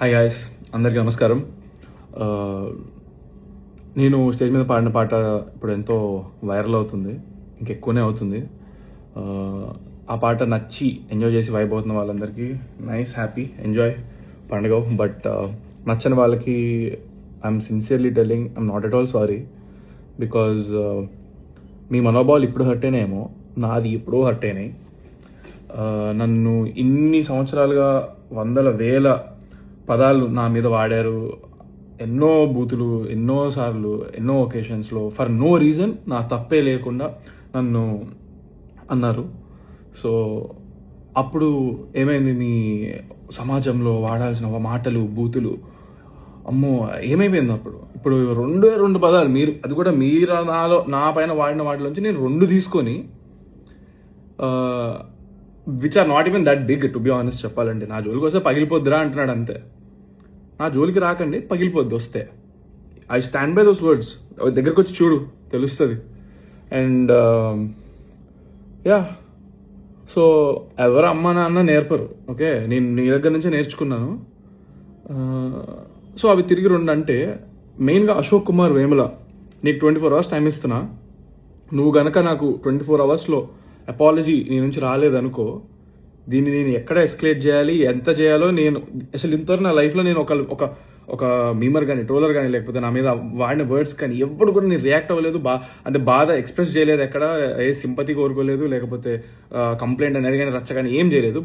Hi guys, అందరికీ నమస్కారం. నేను స్టేజ్ మీద పాడిన పాట ఇప్పుడు ఎంతో వైరల్ అవుతుంది, ఇంకెక్కువనే అవుతుంది. ఆ పాట నచ్చి ఎంజాయ్ చేసి వైబ్ అవుతున్న వాళ్ళందరికీ నైస్, హ్యాపీ, ఎంజాయ్ పండుగ. బట్ నచ్చని వాళ్ళకి I'm sincerely telling I'm not at all sorry. Because మీ మనోభావాలు ఇప్పుడు హర్ట్ అయినాయేమో, నాది ఎప్పుడో హర్ట్ అయినాయి. నన్ను ఇన్ని సంవత్సరాలుగా వందల వేల పదాలు నా మీద వాడారు, ఎన్నో బూతులు, ఎన్నోసార్లు, ఎన్నో ఒకేషన్స్లో ఫర్ నో రీజన్, నా తప్పే లేకుండా నన్ను అన్నారు. సో అప్పుడు ఏమైంది, మీ సమాజంలో వాడాల్సిన మాటలు, బూతులు, అమ్మో ఏమైపోయింది అప్పుడు. ఇప్పుడు రెండు పదాలు మీరు, అది కూడా మీరు నా పైన వాడిన వాటిలోంచి నేను 2 తీసుకొని, which are not even that big to be honest చెప్పాలంటే. నా జోలికి వస్తే పగిలిపోద్దిరా అంటున్నాడు అంతే. నా జోలికి రాకండి, పగిలిపోద్ది వస్తే. I stand by those words. దగ్గరకు వచ్చి చూడు, తెలుస్తుంది. అండ్ యా, సో ఎవరు అమ్మ నాన్న నేర్పరు, ఓకే, నేను నీ దగ్గర నుంచే నేర్చుకున్నాను. సో అవి తిరిగి 2 అంటే, మెయిన్గా అశోక్ కుమార్ వేముల, నీకు 24 hours టైం ఇస్తున్నా. నువ్వు గనక నాకు 24 hours అపాలజీ నీ నుంచి రాలేదనుకో, దీన్ని నేను ఎక్కడ ఎస్కలేట్ చేయాలి, ఎంత చేయాలో నేను అసలు ఇంతవరకు నా లైఫ్లో నేను ఒక మీమర్ కానీ, ట్రోలర్ కానీ, లేకపోతే నా మీద వాడిన వర్డ్స్ కానీ ఎప్పుడు కూడా నేను రియాక్ట్ అవ్వలేదు. అంటే బాధ ఎక్స్ప్రెస్ చేయలేదు, ఎక్కడ ఏ సింపతి కోరుకోలేదు, లేకపోతే కంప్లైంట్ అనేది కానీ, రచ్చ కానీ ఏం చేయలేదు.